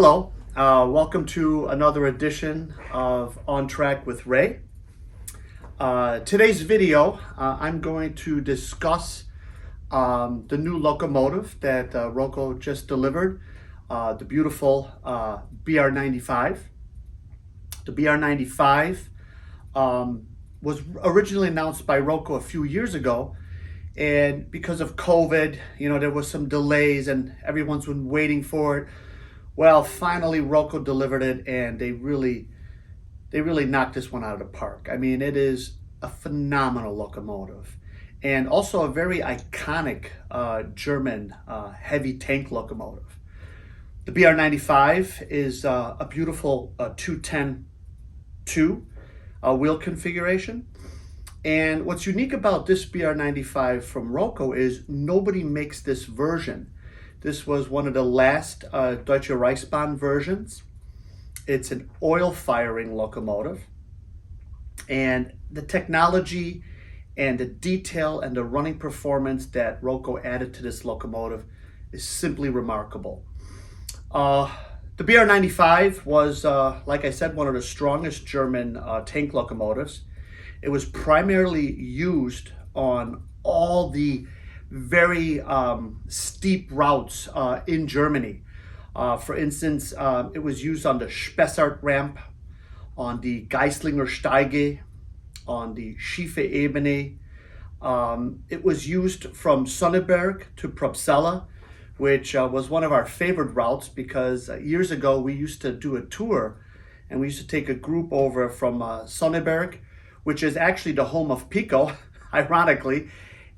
Hello, welcome to another edition of On Track with Ray. Today's video, I'm going to discuss the new locomotive that Roco just delivered, the beautiful BR95. The BR95 was originally announced by Roco a few years ago, and because of COVID, there was some delays and everyone's been waiting for it. Well, finally Roco delivered it, and they really knocked this one out of the park. I mean, it is a phenomenal locomotive, and also a very iconic German heavy tank locomotive. The BR95 is a beautiful 210-2 wheel configuration. And what's unique about this BR95 from Roco is nobody makes this version. This was one of the last Deutsche Reichsbahn versions. It's an oil firing locomotive. And the technology and the detail and the running performance that Roco added to this locomotive is simply remarkable. The BR95 was, like I said, one of the strongest German tank locomotives. It was primarily used on all the very steep routes in Germany. For instance, it was used on the Spessart ramp, on the Geislinger Steige, on the Schiefe Ebene. It was used from Sonneberg to Probstzella, which was one of our favorite routes because years ago we used to do a tour and we used to take a group over from Sonneberg, which is actually the home of Pico, ironically.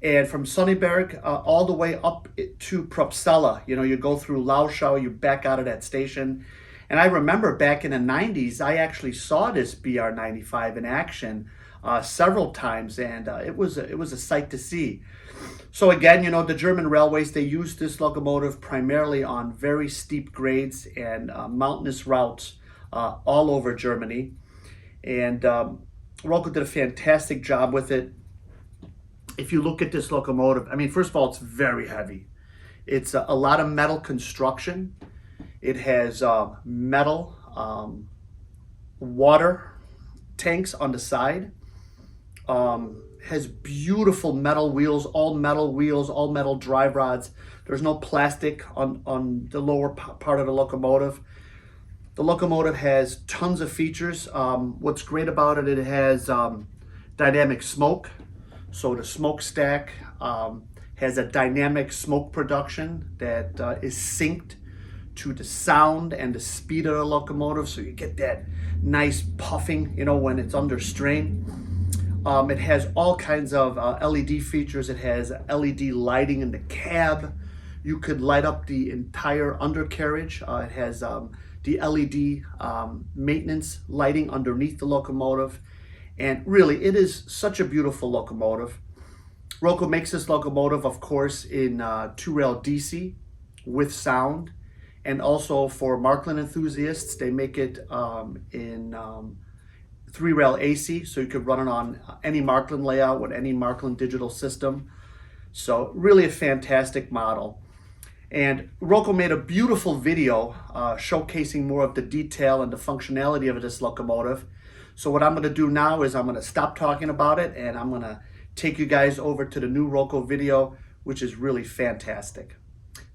And from Sonneberg all the way up to Probstzella, you go through Lauschau, you back out of that station. And I remember back in the 90s, I actually saw this BR95 in action several times, and it was a sight to see. So again, the German railways, they use this locomotive primarily on very steep grades and mountainous routes all over Germany. And Roco did a fantastic job with it. If you look at this locomotive, I mean, first of all, it's very heavy. It's a lot of metal construction. It has metal water tanks on the side. Has beautiful metal wheels, all metal drive rods. There's no plastic on the lower part of the locomotive. The locomotive has tons of features. What's great about it, it has dynamic smoke. So the smokestack has a dynamic smoke production that is synced to the sound and the speed of the locomotive. So you get that nice puffing, when it's under strain. It has all kinds of LED features. It has LED lighting in the cab. You could light up the entire undercarriage. It has the LED maintenance lighting underneath the locomotive. And really, it is such a beautiful locomotive. Roco makes this locomotive, of course, in 2-rail DC with sound. And also for Markland enthusiasts, they make it in 3-rail AC, so you could run it on any Markland layout with any Markland digital system. So really a fantastic model. And Roco made a beautiful video showcasing more of the detail and the functionality of this locomotive. So what I'm going to do now is I'm going to stop talking about it, and I'm going to take you guys over to the new Roco video, which is really fantastic.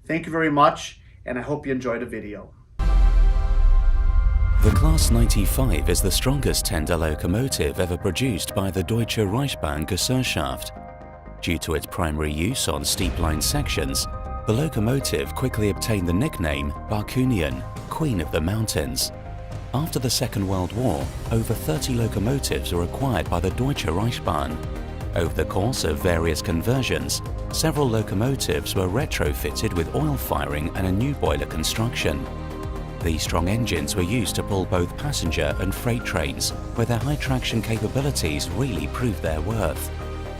Thank you very much, and I hope you enjoy the video. The Class 95 is the strongest tender locomotive ever produced by the Deutsche Reichsbahn Gesellschaft. Due to its primary use on steep line sections, the locomotive quickly obtained the nickname Barkunian, Queen of the Mountains. After the Second World War, over 30 locomotives were acquired by the Deutsche Reichsbahn. Over the course of various conversions, several locomotives were retrofitted with oil firing and a new boiler construction. These strong engines were used to pull both passenger and freight trains, where their high traction capabilities really proved their worth.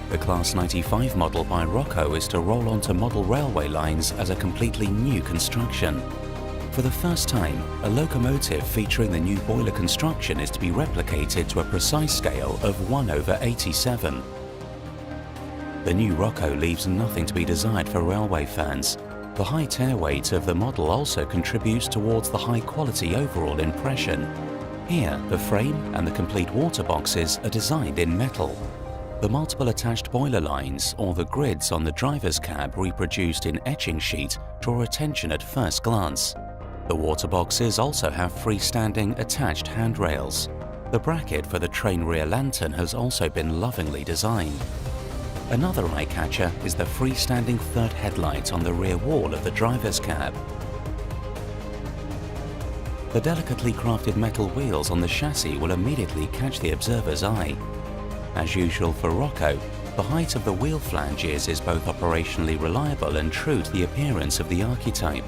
The Class 95 model by Roco is to roll onto model railway lines as a completely new construction. For the first time, a locomotive featuring the new boiler construction is to be replicated to a precise scale of 1/87. The new Roco leaves nothing to be desired for railway fans. The high tear weight of the model also contributes towards the high quality overall impression. Here, the frame and the complete water boxes are designed in metal. The multiple attached boiler lines or the grids on the driver's cab reproduced in etching sheet draw attention at first glance. The water boxes also have freestanding attached handrails. The bracket for the train rear lantern has also been lovingly designed. Another eye-catcher is the freestanding third headlight on the rear wall of the driver's cab. The delicately crafted metal wheels on the chassis will immediately catch the observer's eye. As usual for Roco, the height of the wheel flanges is both operationally reliable and true to the appearance of the archetype.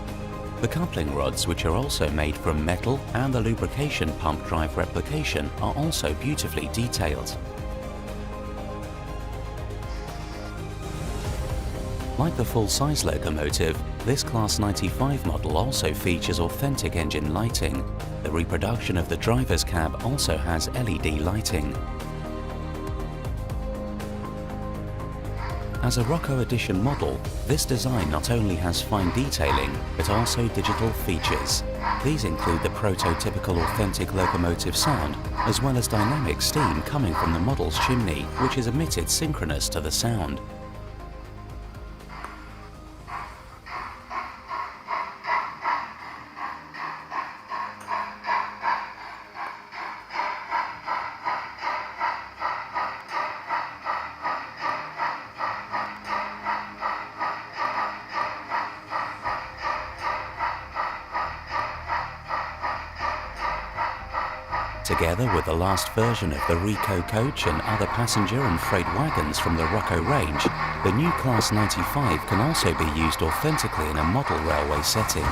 The coupling rods, which are also made from metal, and the lubrication pump drive replication are also beautifully detailed. Like the full-size locomotive, this Class 95 model also features authentic engine lighting. The reproduction of the driver's cab also has LED lighting. As a Roco Edition model, this design not only has fine detailing, but also digital features. These include the prototypical authentic locomotive sound, as well as dynamic steam coming from the model's chimney, which is emitted synchronous to the sound. Together with the last version of the Roco coach and other passenger and freight wagons from the Roco range, the new Class 95 can also be used authentically in a model railway setting.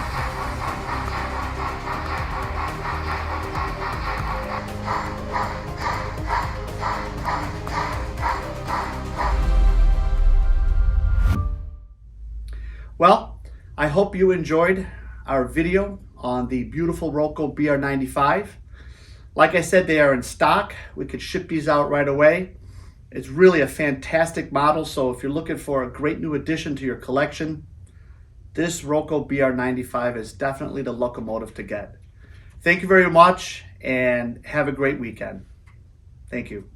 Well, I hope you enjoyed our video on the beautiful Roco BR95. Like I said, they are in stock. We could ship these out right away. It's really a fantastic model, so if you're looking for a great new addition to your collection, this Roco BR95 is definitely the locomotive to get. Thank you very much, and have a great weekend. Thank you.